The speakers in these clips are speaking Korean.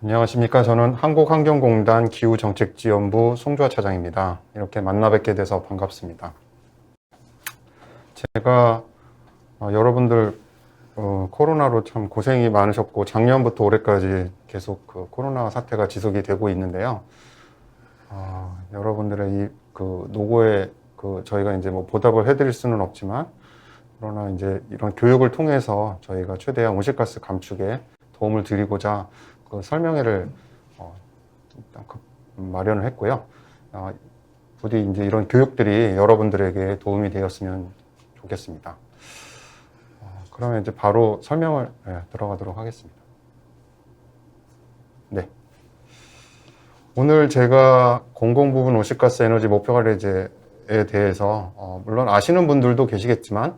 안녕하십니까. 저는 한국환경공단 기후정책지원부 송주화 차장입니다. 이렇게 만나 뵙게 돼서 반갑습니다. 제가 여러분들 코로나로 참 고생이 많으셨고 작년부터 올해까지 계속 그 코로나 사태가 지속이 되고 있는데요. 여러분들의 이 그 노고에 저희가 이제 뭐 보답을 해드릴 수는 없지만 그러나 이제 이런 교육을 통해서 저희가 최대한 온실가스 감축에 도움을 드리고자 그 설명회를 일단 마련을 했고요. 부디 이제 이런 교육들이 여러분들에게 도움이 되었으면 좋겠습니다. 그러면 이제 바로 설명을 들어가도록 하겠습니다. 네. 오늘 제가 공공부문 온실가스 에너지 목표 관리제에 대해서 물론 아시는 분들도 계시겠지만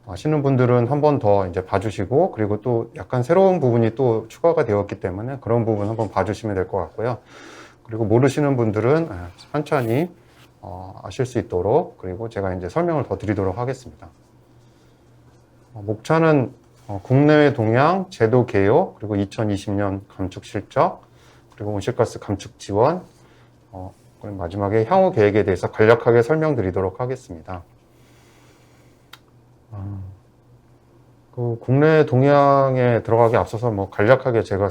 아시는 분들은 한 번 더 이제 봐주시고, 그리고 또 약간 새로운 부분이 또 추가가 되었기 때문에 그런 부분 한번 봐주시면 될 것 같고요. 그리고 모르시는 분들은 천천히 아실 수 있도록, 그리고 제가 이제 설명을 더 드리도록 하겠습니다. 목차는 국내외 동향, 제도 개요, 그리고 2020년 감축 실적, 그리고 온실가스 감축 지원, 그리고 마지막에 향후 계획에 대해서 간략하게 설명드리도록 하겠습니다. 그 국내 동향에 들어가기 앞서서 뭐 간략하게 제가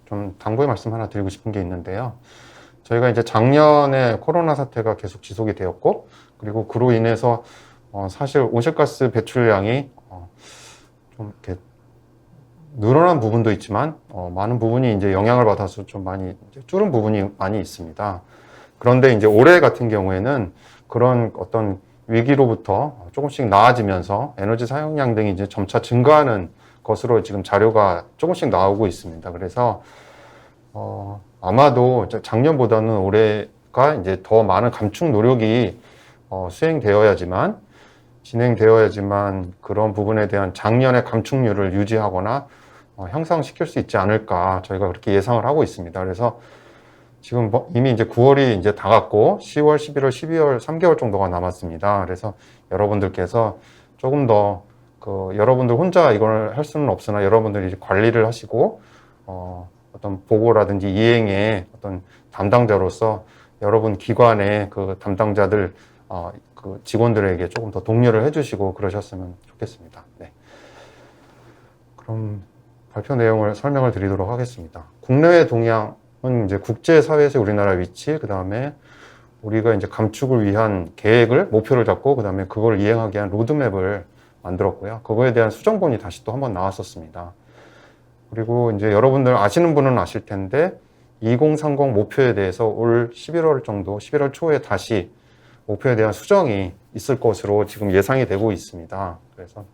좀 당부의 말씀 하나 드리고 싶은 게 있는데요. 저희가 이제 작년에 코로나 사태가 계속 지속이 되었고, 그리고 그로 인해서 사실 온실가스 배출량이 좀 이렇게 늘어난 부분도 있지만 많은 부분이 이제 영향을 받아서 좀 많이 이제 줄은 부분이 많이 있습니다. 그런데 이제 올해 같은 경우에는 그런 어떤 위기로부터 조금씩 나아지면서 에너지 사용량 등이 이제 점차 증가하는 것으로 지금 자료가 조금씩 나오고 있습니다. 그래서 아마도 작년보다는 올해가 이제 더 많은 감축 노력이 진행되어야지만 그런 부분에 대한 작년의 감축률을 유지하거나 향상시킬 수 있지 않을까, 저희가 그렇게 예상을 하고 있습니다. 그래서 지금 이미 이제 9월이 이제 다 갔고 10월, 11월, 12월 3개월 정도가 남았습니다. 그래서 여러분들께서 조금 더 여러분들 혼자 이걸 할 수는 없으나 여러분들이 이제 관리를 하시고 어떤 보고라든지 이행의 어떤 담당자로서 여러분 기관의 그 담당자들 그 직원들에게 조금 더 독려를 해주시고 그러셨으면 좋겠습니다. 네. 그럼 발표 내용을 설명을 드리도록 하겠습니다. 국내외 동향은 이제 국제사회에서 우리나라 위치, 그 다음에 우리가 이제 감축을 위한 계획을, 목표를 잡고, 그 다음에 그걸 이행하기 위한 로드맵을 만들었고요. 그거에 대한 수정본이 다시 또 한번 나왔었습니다. 그리고 이제 여러분들 아시는 분은 아실 텐데, 2030 목표에 대해서 올 11월 정도, 11월 초에 다시 목표에 대한 수정이 있을 것으로 지금 예상이 되고 있습니다. 그래서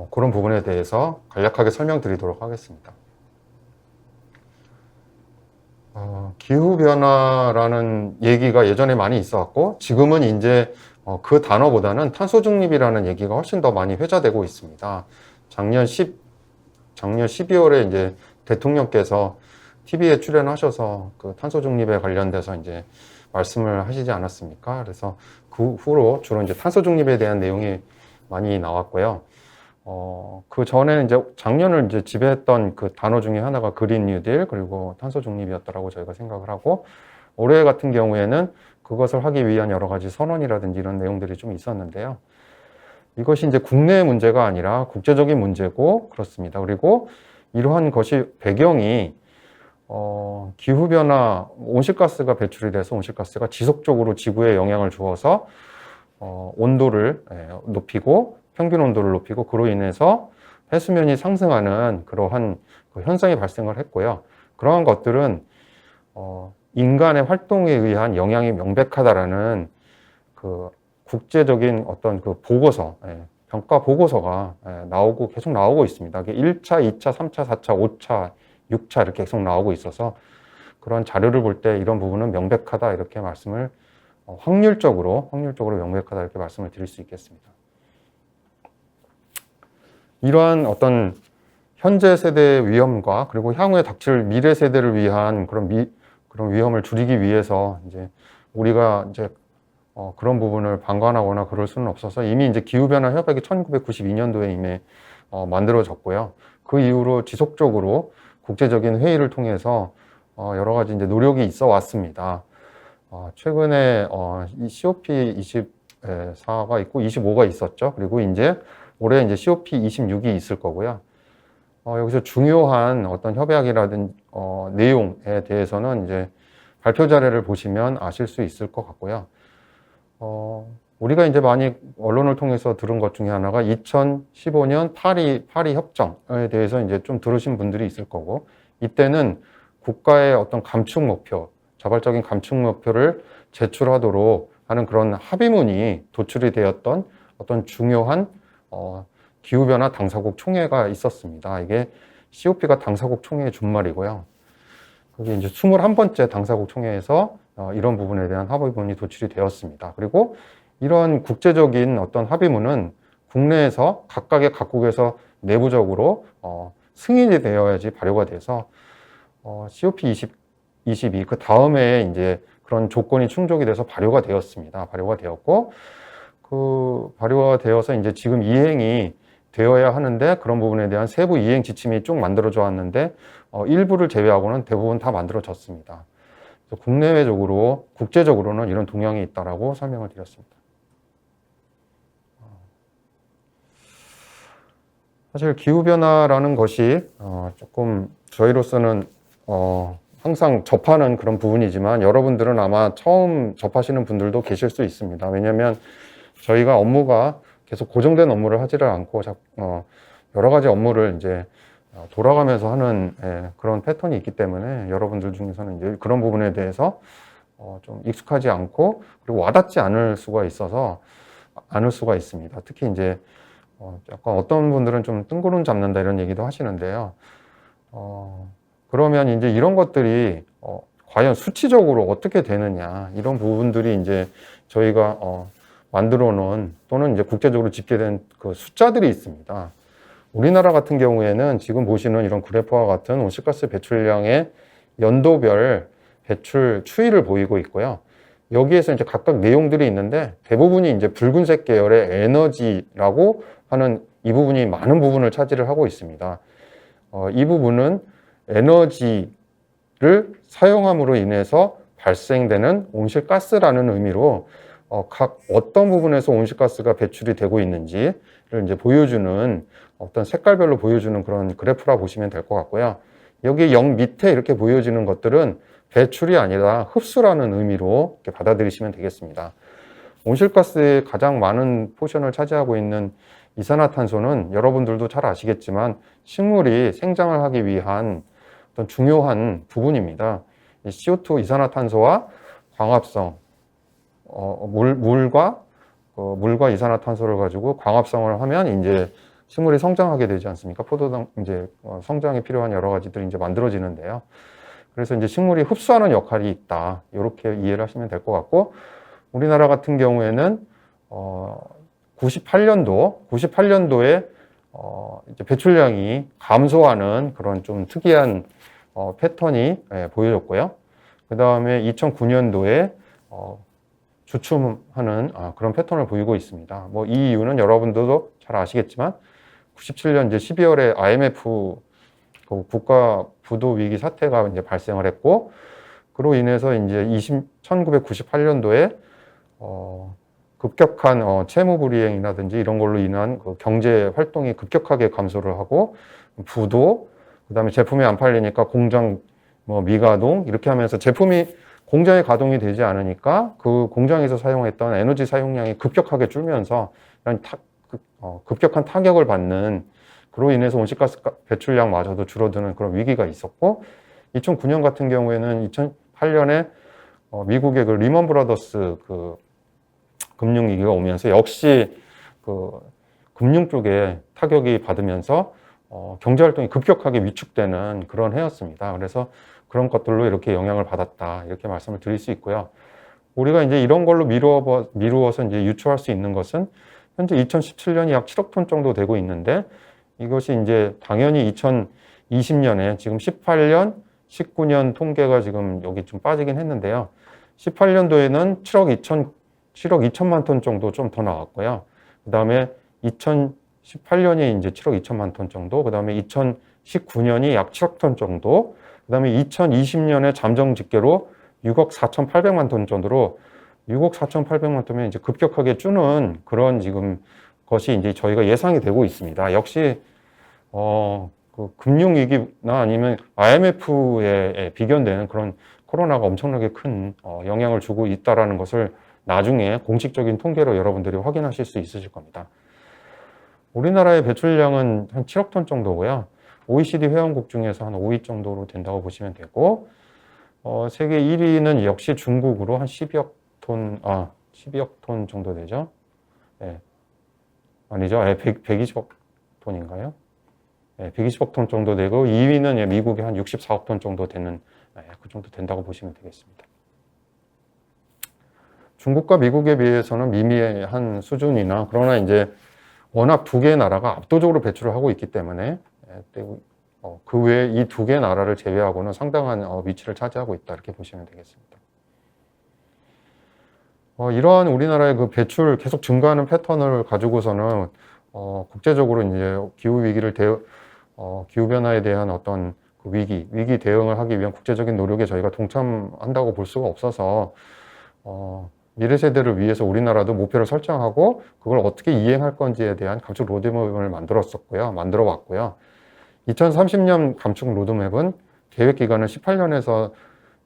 그런 부분에 대해서 간략하게 설명드리도록 하겠습니다. 기후변화라는 얘기가 예전에 많이 있어왔고, 지금은 이제 그 단어보다는 탄소 중립이라는 얘기가 훨씬 더 많이 회자되고 있습니다. 작년 12월에 이제 대통령께서 TV에 출연하셔서 그 탄소 중립에 관련돼서 이제 말씀을 하시지 않았습니까? 그래서 그 후로 주로 이제 탄소 중립에 대한 내용이 많이 나왔고요. 그 전에는 이제 작년을 이제 지배했던 그 단어 중에 하나가 그린 뉴딜, 그리고 탄소 중립이었다라고 저희가 생각을 하고, 올해 같은 경우에는 그것을 하기 위한 여러 가지 선언이라든지 이런 내용들이 좀 있었는데요. 이것이 이제 국내의 문제가 아니라 국제적인 문제고 그렇습니다. 그리고 이러한 것이 배경이 기후변화, 온실가스가 배출이 돼서 온실가스가 지속적으로 지구에 영향을 주어서 온도를 높이고, 평균 온도를 높이고, 그로 인해서 해수면이 상승하는 그러한 현상이 발생을 했고요. 그러한 것들은 인간의 활동에 의한 영향이 명백하다라는 그 국제적인 어떤 그 보고서, 평가 보고서가 계속 나오고 있습니다. 1차, 2차, 3차, 4차, 5차, 6차 이렇게 계속 나오고 있어서 그런 자료를 볼 때 이런 부분은 명백하다, 이렇게 말씀을 확률적으로 명백하다, 이렇게 말씀을 드릴 수 있겠습니다. 이러한 어떤 현재 세대의 위험과 그리고 향후에 닥칠 미래 세대를 위한 그런 위험을 줄이기 위해서 이제 우리가 이제 그런 부분을 방관하거나 그럴 수는 없어서 이미 이제 기후변화 협약이 1992년도에 이미 만들어졌고요. 그 이후로 지속적으로 국제적인 회의를 통해서 여러 가지 이제 노력이 있어 왔습니다. 최근에 이 COP24가 있고 25가 있었죠. 그리고 이제 올해 이제 COP26이 있을 거고요. 여기서 중요한 어떤 협약이라든 내용에 대해서는 이제 발표 자료를 보시면 아실 수 있을 것 같고요. 우리가 이제 많이 언론을 통해서 들은 것 중에 하나가 2015년 파리 협정에 대해서 이제 좀 들으신 분들이 있을 거고, 이때는 국가의 어떤 감축 목표, 자발적인 감축 목표를 제출하도록 하는 그런 합의문이 도출이 되었던 어떤 중요한 기후변화 당사국 총회가 있었습니다. 이게 COP가 당사국 총회의 준말이고요. 그게 이제 21번째 당사국 총회에서 이런 부분에 대한 합의문이 도출이 되었습니다. 그리고 이런 국제적인 어떤 합의문은 국내에서 각각의 각국에서 내부적으로 승인이 되어야지 발효가 돼서 COP22 그 다음에 이제 그런 조건이 충족이 돼서 발효가 되었습니다. 발효가 되었고 그 발효가 되어서 이제 지금 이행이 되어야 하는데 그런 부분에 대한 세부 이행 지침이 쭉 만들어져 왔는데 일부를 제외하고는 대부분 다 만들어졌습니다. 국내외적으로 국제적으로는 이런 동향이 있다라고 설명을 드렸습니다. 사실 기후변화라는 것이 조금 저희로서는 항상 접하는 그런 부분이지만 여러분들은 아마 처음 접하시는 분들도 계실 수 있습니다. 왜냐하면 저희가 업무가 계속 고정된 업무를 하지를 않고 여러 가지 업무를 이제 돌아가면서 하는 그런 패턴이 있기 때문에 여러분들 중에서는 이제 그런 부분에 대해서 좀 익숙하지 않고 그리고 와닿지 않을 수가 있습니다. 특히 이제 약간 어떤 분들은 좀 뜬구름 잡는다 이런 얘기도 하시는데요. 그러면 이제 이런 것들이 과연 수치적으로 어떻게 되느냐 이런 부분들이 이제 저희가 만들어 놓은 또는 이제 국제적으로 집계된 그 숫자들이 있습니다. 우리나라 같은 경우에는 지금 보시는 이런 그래프와 같은 온실가스 배출량의 연도별 배출 추이를 보이고 있고요. 여기에서 이제 각각 내용들이 있는데 대부분이 이제 붉은색 계열의 에너지라고 하는 이 부분이 많은 부분을 차지를 하고 있습니다. 이 부분은 에너지를 사용함으로 인해서 발생되는 온실가스라는 의미로 각 어떤 부분에서 온실가스가 배출이 되고 있는지를 이제 보여주는 어떤 색깔별로 보여주는 그런 그래프라 보시면 될 것 같고요. 여기 0 밑에 이렇게 보여지는 것들은 배출이 아니라 흡수라는 의미로 이렇게 받아들이시면 되겠습니다. 온실가스의 가장 많은 포션을 차지하고 있는 이산화탄소는 여러분들도 잘 아시겠지만 식물이 생장을 하기 위한 어떤 중요한 부분입니다. 이 CO2 이산화탄소와 광합성, 물과 이산화탄소를 가지고 광합성을 하면 이제 식물이 성장하게 되지 않습니까? 포도당 이제 성장에 필요한 여러 가지들이 이제 만들어지는데요. 그래서 이제 식물이 흡수하는 역할이 있다. 이렇게 이해를 하시면 될 것 같고, 우리나라 같은 경우에는 98년도에 이제 배출량이 감소하는 그런 좀 특이한 패턴이 보여졌고요. 그 다음에 2009년도에 주춤하는 그런 패턴을 보이고 있습니다. 뭐 이 이유는 여러분들도 잘 아시겠지만 97년 이제 12월에 IMF 국가 부도 위기 사태가 이제 발생을 했고, 그로 인해서 이제 1998년도에 급격한 채무 불이행이라든지 이런 걸로 인한 그 경제 활동이 급격하게 감소를 하고 부도, 그다음에 제품이 안 팔리니까 공장 미가동 이렇게 하면서 제품이 공장에 가동이 되지 않으니까 그 공장에서 사용했던 에너지 사용량이 급격하게 줄면서 급격한 타격을 받는, 그로 인해서 온실가스 배출량마저도 줄어드는 그런 위기가 있었고, 2009년 같은 경우에는 2008년에 미국의 그 리먼 브라더스 그 금융위기가 오면서 역시 그 금융 쪽에 타격이 받으면서 경제활동이 급격하게 위축되는 그런 해였습니다. 그래서 그런 것들로 이렇게 영향을 받았다, 이렇게 말씀을 드릴 수 있고요. 우리가 이제 이런 걸로 미루어서 이제 유추할 수 있는 것은 현재 2017년이 약 7억 톤 정도 되고 있는데, 이것이 이제 당연히 2020년에 지금 18년, 19년 통계가 지금 여기 좀 빠지긴 했는데요. 18년도에는 7억 2천만 톤 정도 좀 더 나왔고요. 그 다음에 18년이 이제 7억 2천만 톤 정도, 그 다음에 2019년이 약 7억 톤 정도, 그 다음에 2020년에 잠정 집계로 6억 4,800만 톤 정도로 6억 4,800만 톤면 이제 급격하게 주는 그런 지금 것이 이제 저희가 예상이 되고 있습니다. 역시, 그 금융위기나 아니면 IMF에 비견되는 그런 코로나가 엄청나게 큰 영향을 주고 있다는 것을 나중에 공식적인 통계로 여러분들이 확인하실 수 있으실 겁니다. 우리나라의 배출량은 한 7억 톤 정도고요. OECD 회원국 중에서 한 5위 정도로 된다고 보시면 되고, 세계 1위는 역시 중국으로 한 12억 톤 정도 되죠. 예. 아니죠. 120억 톤인가요? 예, 120억 톤 정도 되고, 2위는 미국이 한 64억 톤 정도 되는, 그 정도 된다고 보시면 되겠습니다. 중국과 미국에 비해서는 미미한 수준이나, 그러나 이제 워낙 두 개의 나라가 압도적으로 배출을 하고 있기 때문에 그 외에 이 두 개의 나라를 제외하고는 상당한 위치를 차지하고 있다, 이렇게 보시면 되겠습니다. 이러한 우리나라의 그 배출 계속 증가하는 패턴을 가지고서는 국제적으로 이제 기후 위기를 기후 변화에 대한 어떤 그 위기 대응을 하기 위한 국제적인 노력에 저희가 동참한다고 볼 수가 없어서 미래 세대를 위해서 우리나라도 목표를 설정하고 그걸 어떻게 이행할 건지에 대한 감축 로드맵을 만들어 왔고요. 2030년 감축 로드맵은 계획 기간을 18년에서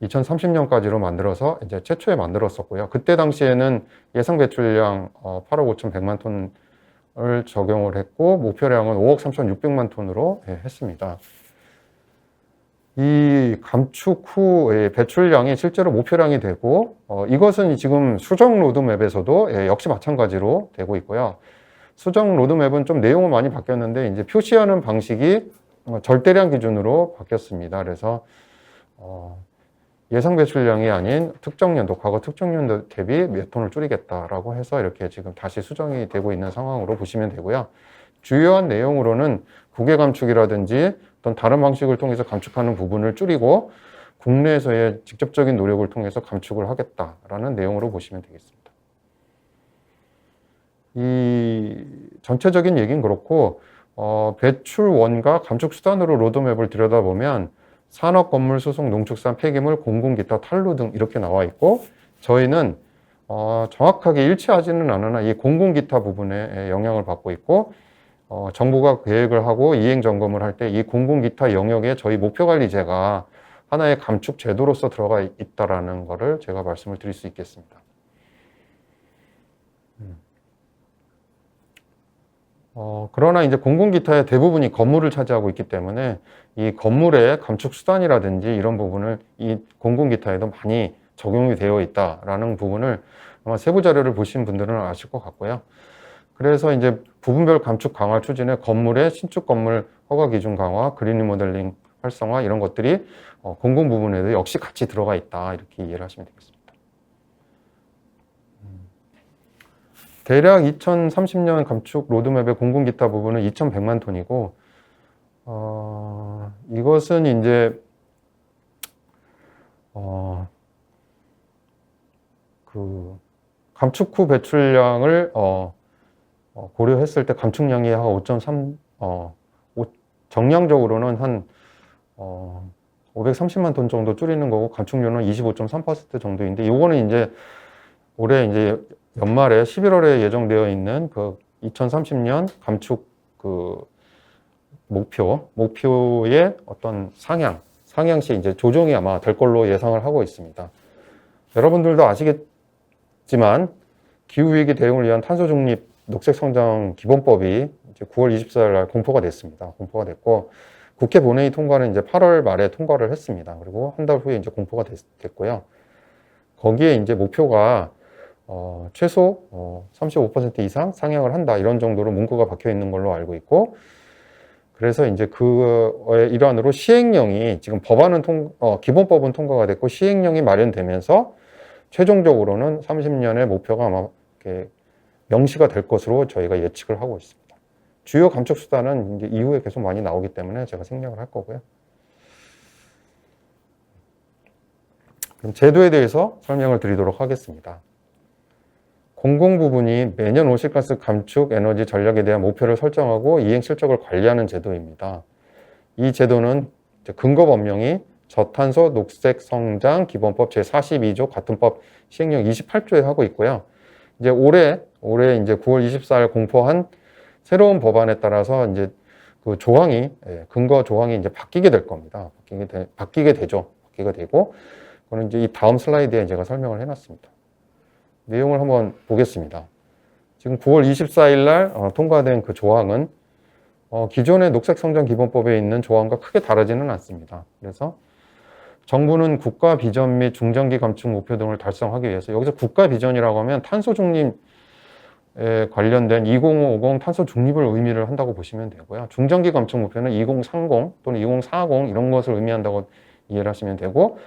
2030년까지로 만들어서 이제 최초에 만들었었고요. 그때 당시에는 예상 배출량 8억 5,100만 톤을 적용을 했고 목표량은 5억 3,600만 톤으로 했습니다. 이 감축 후의 배출량이 실제로 목표량이 되고 이것은 지금 수정 로드맵에서도 역시 마찬가지로 되고 있고요. 수정 로드맵은 좀 내용은 많이 바뀌었는데 이제 표시하는 방식이 절대량 기준으로 바뀌었습니다. 그래서 예상 배출량이 아닌 특정 연도, 과거 특정 연도 대비 몇 톤을 줄이겠다라고 해서 이렇게 지금 다시 수정이 되고 있는 상황으로 보시면 되고요. 주요한 내용으로는 국외 감축이라든지 어떤 다른 방식을 통해서 감축하는 부분을 줄이고 국내에서의 직접적인 노력을 통해서 감축을 하겠다라는 내용으로 보시면 되겠습니다. 이 전체적인 얘기는 그렇고 배출원과 감축 수단으로 로드맵을 들여다보면 산업, 건물, 수송, 농축산, 폐기물, 공군, 기타, 탄소 등 이렇게 나와 있고 저희는 정확하게 일치하지는 않으나 이 공군, 기타 부분에 영향을 받고 있고 정부가 계획을 하고 이행 점검을 할 때 이 공군, 기타 영역에 저희 목표관리제가 하나의 감축 제도로서 들어가 있다라는 것을 제가 말씀을 드릴 수 있겠습니다. 그러나 이제 공군 기타의 대부분이 건물을 차지하고 있기 때문에 이 건물의 감축 수단이라든지 이런 부분을 이 공군 기타에도 많이 적용이 되어 있다라는 부분을 아마 세부 자료를 보신 분들은 아실 것 같고요. 그래서 이제 부분별 감축 강화 추진에 건물의 신축 건물 허가 기준 강화, 그린 리모델링 활성화 이런 것들이 공군 부분에도 역시 같이 들어가 있다 이렇게 이해를 하시면 되겠습니다. 대략 2030년 감축 로드맵의 공군 기타 부분은 2,100만 톤이고 이것은 이제 그 감축 후 배출량을 고려했을 때 감축량이 한 5.3 정량적으로는 한 530만 톤 정도 줄이는 거고 감축률은 25.3% 정도인데 이거는 이제 올해 이제 연말에 11월에 예정되어 있는 그 2030년 감축 그 목표의 어떤 상향시 이제 조정이 아마 될 걸로 예상을 하고 있습니다. 여러분들도 아시겠지만 기후위기 대응을 위한 탄소 중립 녹색성장 기본법이 이제 9월 24일 날 공포가 됐습니다. 공포가 됐고 국회 본회의 통과는 이제 8월 말에 통과를 했습니다. 그리고 한 달 후에 이제 공포가 됐고요. 거기에 이제 목표가 최소 35% 이상 상향을 한다 이런 정도로 문구가 박혀 있는 걸로 알고 있고 그래서 이제 그의 일환으로 시행령이 지금 기본법은 통과가 됐고 시행령이 마련되면서 최종적으로는 30년의 목표가 아마 이렇게 명시가 될 것으로 저희가 예측을 하고 있습니다. 주요 감축 수단은 이제 이후에 계속 많이 나오기 때문에 제가 생략을 할 거고요. 그럼 제도에 대해서 설명을 드리도록 하겠습니다. 공공 부분이 매년 온실가스 감축 에너지 전략에 대한 목표를 설정하고 이행 실적을 관리하는 제도입니다. 이 제도는 근거 법령이 저탄소 녹색 성장 기본법 제42조 같은 법 시행령 28조에 하고 있고요. 이제 올해 이제 9월 24일 공포한 새로운 법안에 따라서 이제 그 조항이 근거 조항이 이제 바뀌게 될 겁니다. 바뀌게 되고 그거는 이제 이 다음 슬라이드에 제가 설명을 해놨습니다. 내용을 한번 보겠습니다. 지금 9월 24일 날 통과된 그 조항은 기존의 녹색성장기본법에 있는 조항과 크게 다르지는 않습니다. 그래서 정부는 국가 비전 및 중장기 감축 목표 등을 달성하기 위해서, 여기서 국가 비전이라고 하면 탄소 중립에 관련된 2050 탄소 중립을 의미를 한다고 보시면 되고요. 중장기 감축 목표는 2030 또는 2040 이런 것을 의미한다고 이해를 하시면 되고,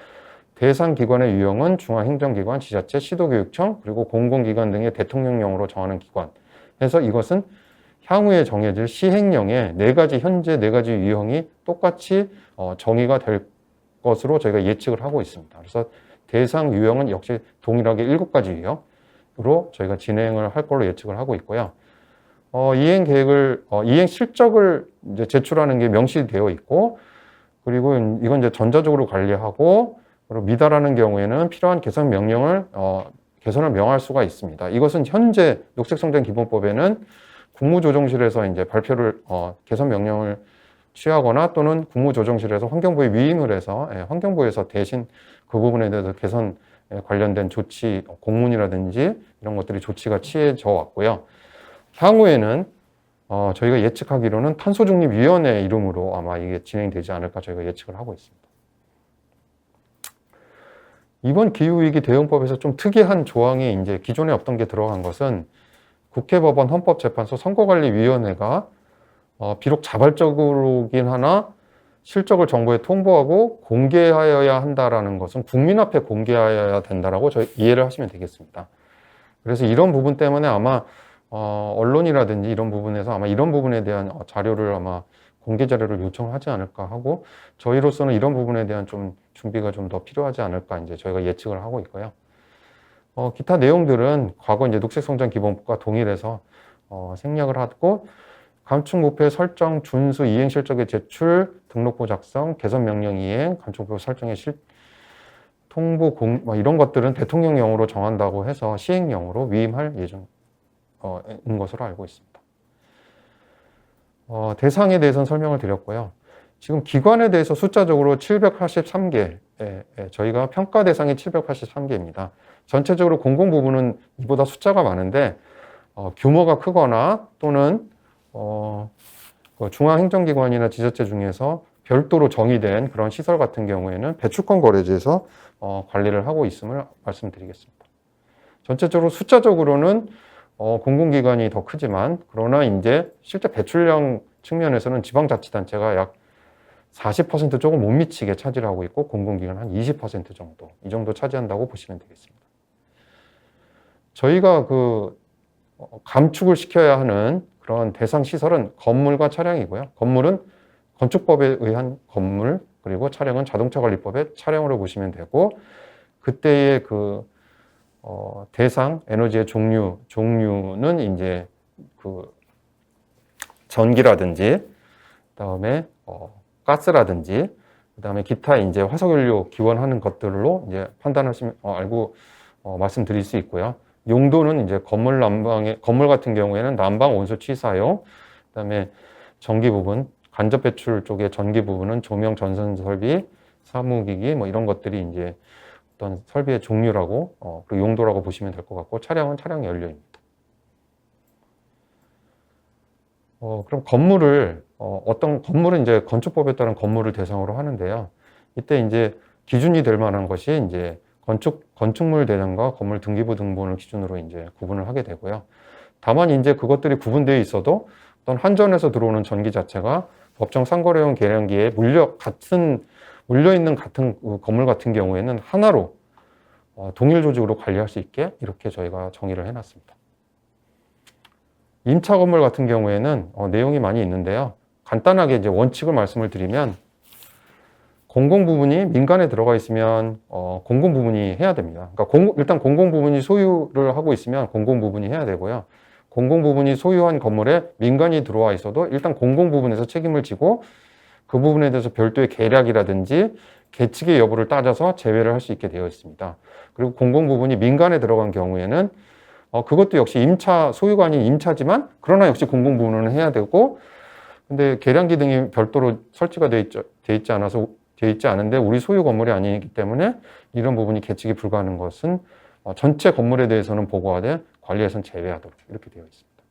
대상 기관의 유형은 중앙행정기관, 지자체, 시도교육청, 그리고 공공기관 등의 대통령령으로 정하는 기관 해서 이것은 향후에 정해질 시행령에 현재 네 가지 유형이 똑같이 정의가 될 것으로 저희가 예측을 하고 있습니다. 그래서 대상 유형은 역시 동일하게 7가지 유형으로 저희가 진행을 할 걸로 예측을 하고 있고요. 이행 실적을 이제 제출하는 게 명시되어 있고, 그리고 이건 이제 전자적으로 관리하고, 그리고 미달하는 경우에는 필요한 개선을 명할 수가 있습니다. 이것은 현재 녹색성장기본법에는 국무조정실에서 이제 발표를 개선 명령을 취하거나 또는 국무조정실에서 환경부에 위임을 해서 환경부에서 대신 그 부분에 대해서 개선 관련된 조치, 공문이라든지 이런 것들이 조치가 취해져 왔고요. 향후에는 저희가 예측하기로는 탄소중립위원회 이름으로 아마 이게 진행되지 않을까 저희가 예측을 하고 있습니다. 이번 기후위기 대응법에서 좀 특이한 조항이 이제 기존에 없던 게 들어간 것은 국회, 법원, 헌법재판소, 선거관리위원회가 비록 자발적으로긴 하나 실적을 정부에 통보하고 공개하여야 한다라는 것은 국민 앞에 공개하여야 된다라고 저희 이해를 하시면 되겠습니다. 그래서 이런 부분 때문에 아마 언론이라든지 이런 부분에서 아마 이런 부분에 대한 자료를 아마 공개 자료를 요청하지 않을까 하고, 저희로서는 이런 부분에 대한 좀 준비가 좀 더 필요하지 않을까 이제 저희가 예측을 하고 있고요. 기타 내용들은 과거 이제 녹색성장기본법과 동일해서 생략을 하고, 감축 목표의 설정, 준수, 이행 실적의 제출, 등록부 작성, 개선 명령 이행, 감축 목표 설정의 통보 이런 것들은 대통령령으로 정한다고 해서 시행령으로 위임할 예정인 것으로 알고 있습니다. 대상에 대해서는 설명을 드렸고요. 지금 기관에 대해서 숫자적으로 783개, 저희가 평가 대상이 783개입니다. 전체적으로 공공 부분은 이보다 숫자가 많은데 규모가 크거나 또는 중앙행정기관이나 지자체 중에서 별도로 정의된 그런 시설 같은 경우에는 배출권 거래제에서 관리를 하고 있음을 말씀드리겠습니다. 전체적으로 숫자적으로는 공공기관이 더 크지만, 그러나 이제 실제 배출량 측면에서는 지방자치단체가 약 40% 조금 못 미치게 차지를 하고 있고, 공공기관 한 20% 정도, 이 정도 차지한다고 보시면 되겠습니다. 저희가 감축을 시켜야 하는 그런 대상 시설은 건물과 차량이고요. 건물은 건축법에 의한 건물, 그리고 차량은 자동차관리법의 차량으로 보시면 되고, 그때의 대상 에너지의 종류는 이제 전기라든지, 그다음에 가스라든지, 그다음에 기타 이제 화석연료 기원하는 것들로 이제 판단하시면 알고 말씀드릴 수 있고요. 용도는 이제 건물 같은 경우에는 난방 온수 취사용, 그다음에 전기 부분, 간접 배출 쪽의 전기 부분은 조명 전선 설비, 사무기기 이런 것들이 이제 어떤 설비의 종류라고 그리고 용도라고 보시면 될 것 같고, 차량은 차량 연료입니다. 그럼 어떤 건물은 이제 건축법에 따른 건물을 대상으로 하는데요. 이때 이제 기준이 될 만한 것이 이제 건축물 대장과 건물 등기부 등본을 기준으로 이제 구분을 하게 되고요. 다만 이제 그것들이 구분되어 있어도 어떤 한전에서 들어오는 전기 자체가 법정 상거래용 계량기에 물려있는 같은 건물 같은 경우에는 하나로 동일 조직으로 관리할 수 있게 이렇게 저희가 정의를 해놨습니다. 임차 건물 같은 경우에는 내용이 많이 있는데요. 간단하게 이제 원칙을 말씀을 드리면, 공공 부분이 민간에 들어가 있으면 공공 부분이 해야 됩니다. 그러니까 일단 공공 부분이 소유를 하고 있으면 공공 부분이 해야 되고요. 공공 부분이 소유한 건물에 민간이 들어와 있어도 일단 공공 부분에서 책임을 지고 그 부분에 대해서 별도의 계략이라든지 계측의 여부를 따져서 제외를 할 수 있게 되어 있습니다. 그리고 공공 부분이 민간에 들어간 경우에는 그것도 역시 임차, 소유가 아닌 임차지만 그러나 역시 공공 부분은 해야 되고, 근데 계량기 등이 별도로 설치가 돼 있지 않은데 우리 소유 건물이 아니기 때문에 이런 부분이 계측이 불가하는 것은 전체 건물에 대해서는 보고하되 관리에서는 제외하도록 이렇게 되어 있습니다.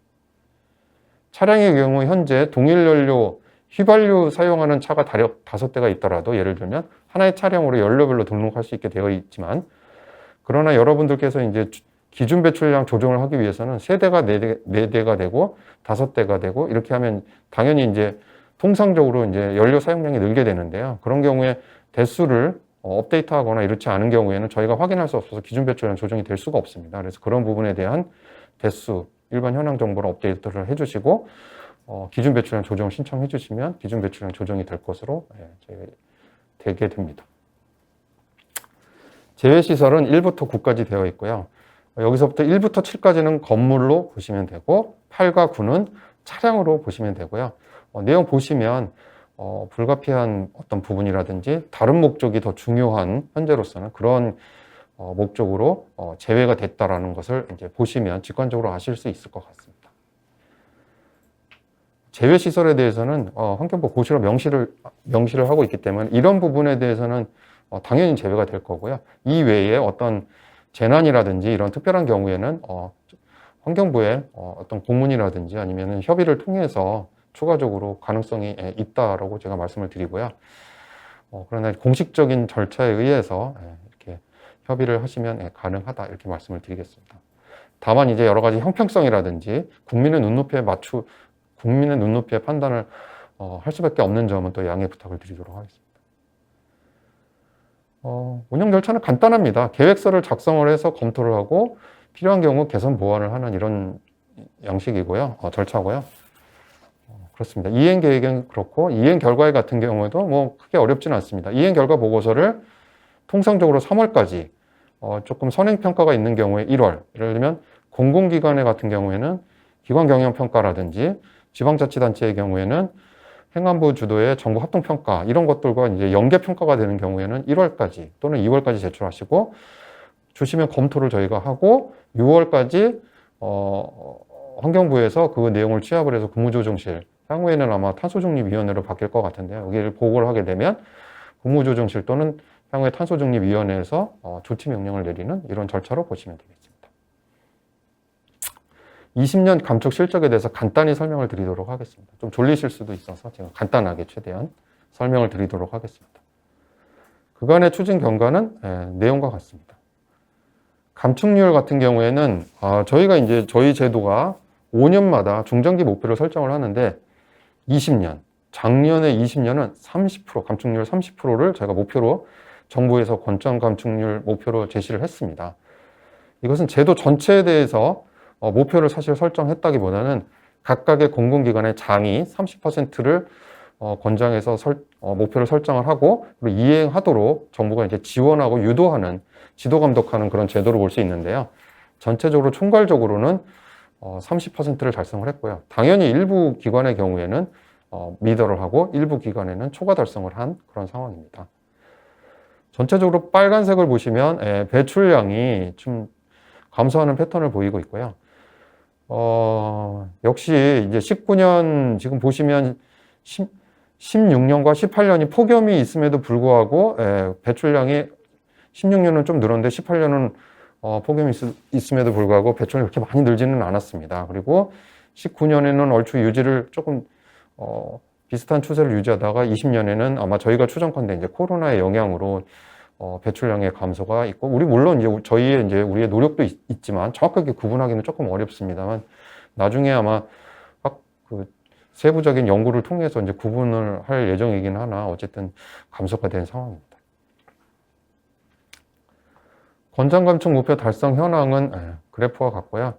차량의 경우 현재 동일 연료, 휘발유 사용하는 차가 다력 5대가 있더라도 예를 들면 하나의 차량으로 연료별로 등록할 수 있게 되어 있지만, 그러나 여러분들께서 이제 기준 배출량 조정을 하기 위해서는 3대가 4대가 되고 5대가 되고 이렇게 하면 당연히 이제 통상적으로 이제 연료 사용량이 늘게 되는데요. 그런 경우에 대수를 업데이트하거나 이렇지 않은 경우에는 저희가 확인할 수 없어서 기준 배출량 조정이 될 수가 없습니다. 그래서 그런 부분에 대한 대수, 일반 현황 정보를 업데이트를 해주시고 기준 배출량 조정을 신청해 주시면 기준 배출량 조정이 될 것으로 되게 됩니다. 제외시설은 1부터 9까지 되어 있고요. 여기서부터 1부터 7까지는 건물로 보시면 되고 8과 9는 차량으로 보시면 되고요. 내용 보시면 불가피한 어떤 부분이라든지 다른 목적이 더 중요한 현재로서는 그런 목적으로 제외가 됐다라는 것을 이제 보시면 직관적으로 아실 수 있을 것 같습니다. 제외 시설에 대해서는 환경부 고시로 명시를 하고 있기 때문에 이런 부분에 대해서는 당연히 제외가 될 거고요. 이 외에 어떤 재난이라든지 이런 특별한 경우에는 환경부의 어떤 공문이라든지 아니면 협의를 통해서 추가적으로 가능성이 있다라고 제가 말씀을 드리고요. 그러나 공식적인 절차에 의해서 이렇게 협의를 하시면 가능하다 이렇게 말씀을 드리겠습니다. 다만 이제 여러 가지 형평성이라든지 국민의 눈높이의 판단을 할 수밖에 없는 점은 또 양해 부탁을 드리도록 하겠습니다. 운영 절차는 간단합니다. 계획서를 작성을 해서 검토를 하고 필요한 경우 개선 보완을 하는 이런 양식이고요. 절차고요. 그렇습니다. 이행 계획은 그렇고 이행 결과 같은 경우에도 뭐 크게 어렵지는 않습니다. 이행 결과 보고서를 통상적으로 3월까지 조금 선행평가가 있는 경우에 1월, 예를 들면 공공기관의 같은 경우에는 기관경영평가라든지 지방자치단체의 경우에는 행안부 주도의 정부 합동평가 이런 것들과 이제 연계평가가 되는 경우에는 1월까지 또는 2월까지 제출하시고 주시면 검토를 저희가 하고 6월까지 환경부에서 그 내용을 취합을 해서 국무조정실, 향후에는 아마 탄소중립위원회로 바뀔 것 같은데요. 여기를 보고를 하게 되면 국무조정실 또는 향후에 탄소중립위원회에서 조치 명령을 내리는 이런 절차로 보시면 되겠습니다. 20년 감축 실적에 대해서 간단히 설명을 드리도록 하겠습니다. 좀 졸리실 수도 있어서 제가 간단하게 최대한 설명을 드리도록 하겠습니다. 그간의 추진 경과는 내용과 같습니다. 감축률 같은 경우에는 저희가 이제 저희 제도가 5년마다 중장기 목표를 설정을 하는데 20년, 작년에 20년은 30%, 감축률 30%를 저희가 목표로 정부에서 권장 감축률 목표로 제시를 했습니다. 이것은 제도 전체에 대해서 목표를 사실 설정했다기보다는 각각의 공공기관의 장이 30%를 권장해서 목표를 설정을 하고 그리고 이행하도록 정부가 이제 지원하고 유도하는 지도 감독하는 그런 제도로 볼 수 있는데요. 전체적으로 총괄적으로는 30%를 달성을 했고요. 당연히 일부 기관의 경우에는 미더를 하고 일부 기관에는 초과 달성을 한 그런 상황입니다. 전체적으로 빨간색을 보시면 배출량이 좀 감소하는 패턴을 보이고 있고요. 역시 이제 19년 지금 보시면 16년과 18년이 폭염이 있음에도 불구하고 배출량이 16년은 좀 늘었는데 18년은 폭염이 있음에도 불구하고 배출량이 그렇게 많이 늘지는 않았습니다. 그리고 19년에는 얼추 유지를 조금 비슷한 추세를 유지하다가 20년에는 아마 저희가 추정컨대 이제 코로나의 영향으로 배출량의 감소가 있고, 물론 이제 우리의 노력도 있지만 정확하게 구분하기는 조금 어렵습니다만, 나중에 아마 그 세부적인 연구를 통해서 이제 구분을 할 예정이긴 하나, 어쨌든 감소가 된 상황입니다. 권장 감축 목표 달성 현황은 그래프와 같고요.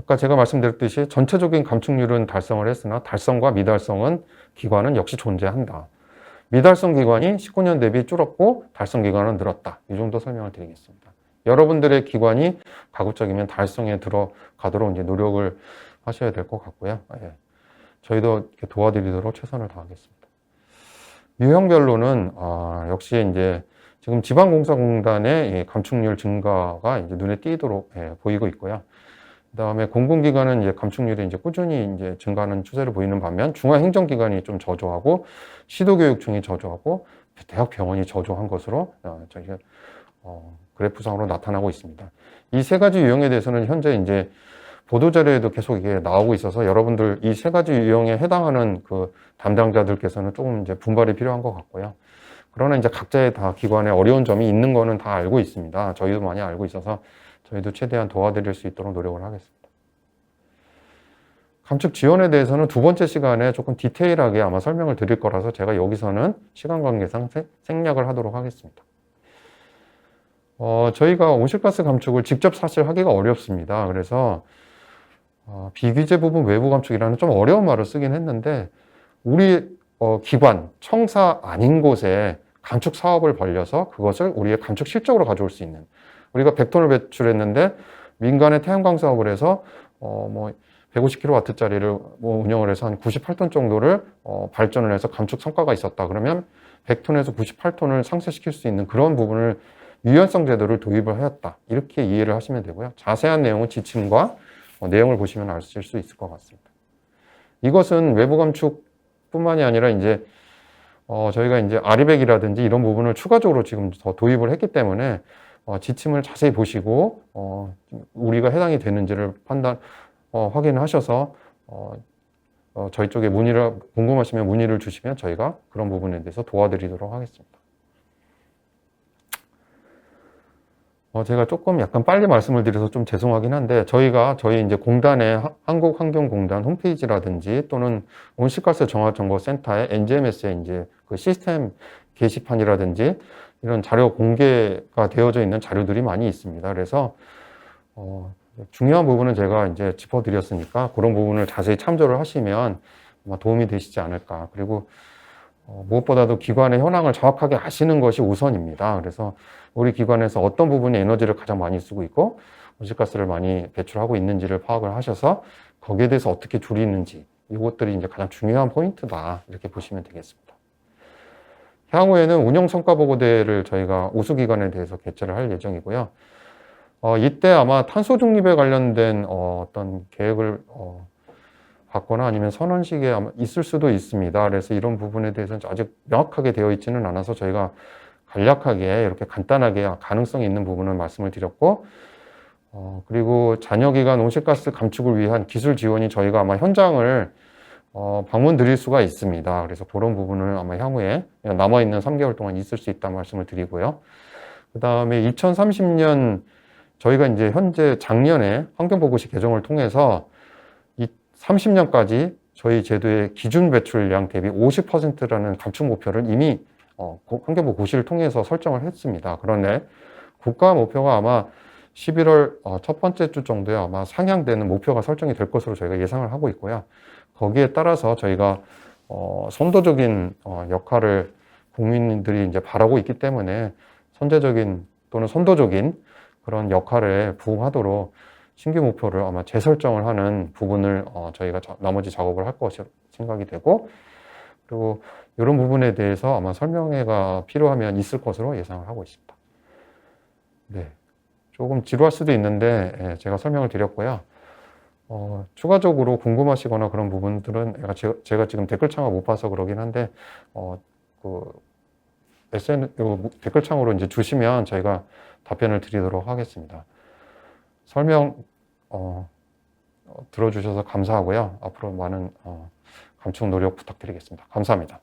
아까 제가 말씀드렸듯이 전체적인 감축률은 달성을 했으나 달성과 미달성은 기관은 역시 존재한다. 미달성 기관이 19년 대비 줄었고 달성 기관은 늘었다. 이 정도 설명을 드리겠습니다. 여러분들의 기관이 가급적이면 달성에 들어가도록 이제 노력을 하셔야 될 것 같고요. 예. 저희도 이렇게 도와드리도록 최선을 다하겠습니다. 유형별로는 역시 이제 지금 지방공사공단의 감축률 증가가 이제 눈에 띄도록 보이고 있고요. 그다음에 공공기관은 이제 감축률이 이제 꾸준히 이제 증가하는 추세를 보이는 반면 중앙행정기관이 좀 저조하고 시도교육청이 저조하고 대학병원이 저조한 것으로 저희가 그래프상으로 나타나고 있습니다. 이 세 가지 유형에 대해서는 현재 이제 보도자료에도 계속 이게 나오고 있어서 여러분들 이 세 가지 유형에 해당하는 그 담당자들께서는 조금 이제 분발이 필요한 것 같고요. 그러나 이제 각자의 다 기관에 어려운 점이 있는 거는 다 알고 있습니다. 저희도 많이 알고 있어서 저희도 최대한 도와드릴 수 있도록 노력을 하겠습니다. 감축 지원에 대해서는 두 번째 시간에 조금 디테일하게 아마 설명을 드릴 거라서 제가 여기서는 시간 관계상 생략을 하도록 하겠습니다. 저희가 온실가스 감축을 직접 사실 하기가 어렵습니다. 그래서 비규제 부분 외부 감축이라는 좀 어려운 말을 쓰긴 했는데 우리 기관, 청사 아닌 곳에 감축 사업을 벌려서 그것을 우리의 감축 실적으로 가져올 수 있는, 우리가 100톤을 배출했는데 민간의 태양광 사업을 해서 150kW짜리를 운영을 해서 한 98톤 정도를 발전을 해서 감축 성과가 있었다. 그러면 100톤에서 98톤을 상쇄시킬 수 있는 그런 부분을 유연성 제도를 도입을 하였다. 이렇게 이해를 하시면 되고요. 자세한 내용은 지침과 내용을 보시면 아실 수 있을 것 같습니다. 이것은 외부 감축뿐만이 아니라 이제 저희가 이제 아리백이라든지 이런 부분을 추가적으로 지금 더 도입을 했기 때문에 지침을 자세히 보시고 우리가 해당이 되는지를 확인하셔서 저희 쪽에 궁금하시면 문의를 주시면 저희가 그런 부분에 대해서 도와드리도록 하겠습니다. 제가 조금 약간 빨리 말씀을 드려서 좀 죄송하긴 한데 저희 이제 공단의 한국환경공단 홈페이지라든지 또는 온실가스 정화정보센터의 NGMS의 이제 그 시스템 게시판이라든지 이런 자료 공개가 되어져 있는 자료들이 많이 있습니다. 그래서 중요한 부분은 제가 이제 짚어드렸으니까 그런 부분을 자세히 참조를 하시면 아마 도움이 되시지 않을까. 그리고 무엇보다도 기관의 현황을 정확하게 아시는 것이 우선입니다. 그래서 우리 기관에서 어떤 부분에 에너지를 가장 많이 쓰고 있고 온실가스를 많이 배출하고 있는지를 파악을 하셔서 거기에 대해서 어떻게 줄이는지 이것들이 이제 가장 중요한 포인트다. 이렇게 보시면 되겠습니다. 향후에는 운영 성과 보고대회를 저희가 우수기관에 대해서 개최를 할 예정이고요. 이때 아마 탄소 중립에 관련된 어떤 계획을 받거나 아니면 선언식에 아마 있을 수도 있습니다. 그래서 이런 부분에 대해서는 아직 명확하게 되어 있지는 않아서 저희가 간략하게 이렇게 간단하게 가능성이 있는 부분을 말씀을 드렸고, 그리고 잔여기관 온실가스 감축을 위한 기술 지원이 저희가 아마 현장을 방문 드릴 수가 있습니다. 그래서 그런 부분을 아마 향후에 남아있는 3개월 동안 있을 수 있다는 말씀을 드리고요. 그 다음에 2030년 저희가 이제 현재 작년에 환경보고시 개정을 통해서 30년까지 저희 제도의 기준 배출량 대비 50%라는 감축 목표를 이미 환경보고시를 통해서 설정을 했습니다. 그런데 국가 목표가 아마 11월 첫 번째 주 정도에 아마 상향되는 목표가 설정이 될 것으로 저희가 예상을 하고 있고요. 거기에 따라서 저희가 선도적인 역할을 국민들이 이제 바라고 있기 때문에 선제적인 또는 선도적인 그런 역할에 부응하도록 신규 목표를 아마 재설정을 하는 부분을 저희가 나머지 작업을 할 것으로 생각이 되고, 그리고 이런 부분에 대해서 아마 설명회가 필요하면 있을 것으로 예상을 하고 있습니다. 네, 조금 지루할 수도 있는데 제가 설명을 드렸고요. 추가적으로 궁금하시거나 그런 부분들은 제가 지금 댓글창을 못 봐서 그러긴 한데 댓글창으로 이제 주시면 저희가 답변을 드리도록 하겠습니다. 설명 들어주셔서 감사하고요. 앞으로 많은 감축 노력 부탁드리겠습니다. 감사합니다.